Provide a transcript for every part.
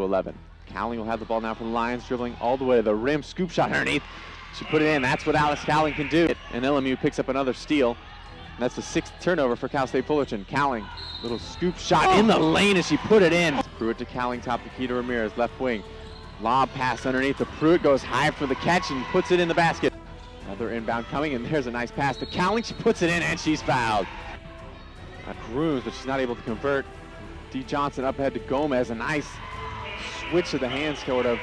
11. Cowling will have the ball now for the Lions, dribbling all the way to the rim. Scoop shot underneath. She put it in. That's what Alex Cowling can do. And LMU picks up another steal. And that's the 6th turnover for Cal State Fullerton. Cowling, little scoop shot in the lane as she put it in. Pruitt to Cowling, top to Keita Ramirez, left wing. Lob pass underneath. The Pruitt goes high for the catch and puts it in the basket. Another inbound coming, and there's a nice pass to Cowling. She puts it in, and she's fouled. Cruz, but she's not able to convert. D. Johnson up ahead to Gomez. A nice switch of the hands, sort of.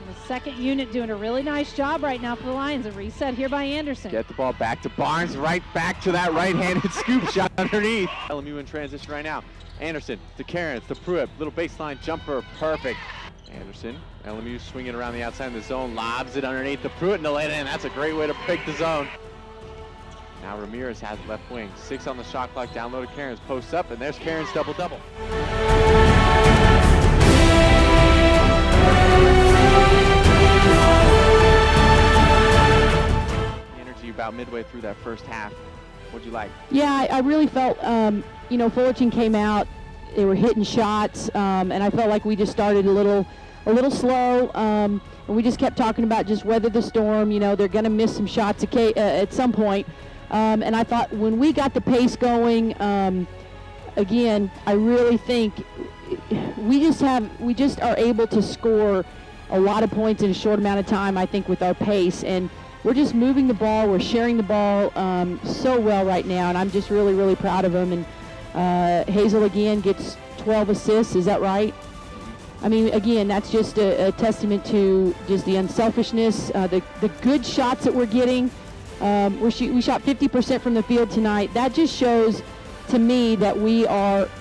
The second unit doing a really nice job right now for the Lions. A reset here by Anderson. Get the ball back to Barnes, right back to that right-handed scoop shot underneath. LMU in transition right now. Anderson to Cairns, to Pruitt, little baseline jumper, perfect. Anderson, LMU swinging around the outside of the zone, lobs it underneath the Pruitt and to lay it in. That's a great way to break the zone. Now Ramirez has left wing, 6 on the shot clock, down low to Cairns, posts up, and there's Cairns double-double. Energy about midway through that first half. What'd you like? Yeah, I really felt, you know, Fullerton came out, they were hitting shots, and I felt like we just started a little slow, and we just kept talking about just weather the storm. You know, they're going to miss some shots at some point. And I thought when we got the pace going, again, I really think we just are able to score a lot of points in a short amount of time, I think, with our pace. And we're just moving the ball, we're sharing the ball so well right now, and I'm just really, really proud of them. And Hazel again gets 12 assists, is that right? I mean, again, that's just a testament to just the unselfishness, the good shots that we're getting. We shot 50% from the field tonight. That just shows to me that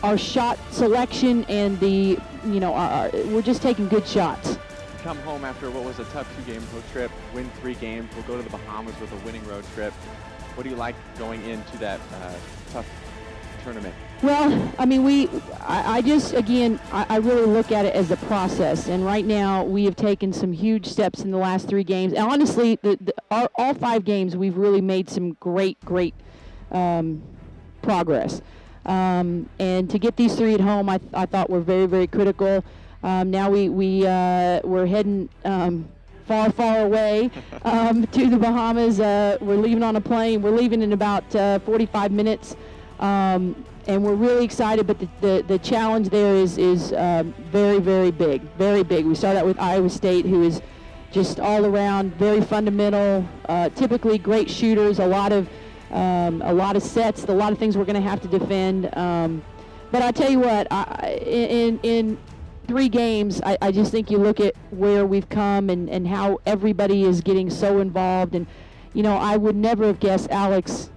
our shot selection and we're just taking good shots. Come home after what was a tough 2-game road trip, win 3 games. We'll go to the Bahamas with a winning road trip. What do you like going into that tough tournament? Well, I mean, I really look at it as a process, and right now we have taken some huge steps in the last 3 games. And honestly, all 5 games we've really made some great progress. And to get these 3 at home, I thought were very, very critical. Now we're heading far, far away to the Bahamas. We're leaving on a plane. We're leaving in about 45 minutes. And we're really excited, but the challenge there is very, very big, very big. We start out with Iowa State, who is just all around very fundamental, typically great shooters, a lot of sets, a lot of things we're going to have to defend. But I tell you what, in 3 games, I just think you look at where we've come and how everybody is getting so involved. And you know, I would never have guessed Alex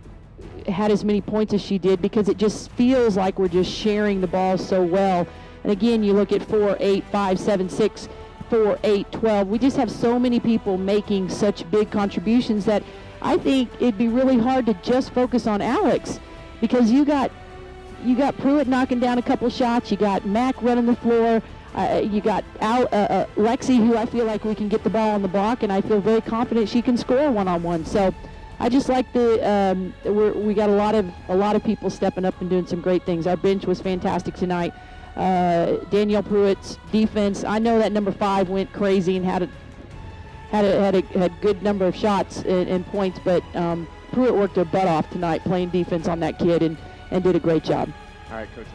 had as many points as she did, because it just feels like we're just sharing the ball so well. And again, you look at 4, 8, 5, 7, 6, 4, 8, 12. We just have so many people making such big contributions that I think it'd be really hard to just focus on Alex, because you got Pruitt knocking down a couple shots, you got Mac running the floor, you got Lexi, who I feel like we can get the ball on the block, and I feel very confident she can score one-on-one. So I just like we got a lot of people stepping up and doing some great things. Our bench was fantastic tonight. Danielle Pruitt's defense, I know that number 5 went crazy and had a good number of shots and points, but Pruitt worked her butt off tonight playing defense on that kid and did a great job. All right, Coach.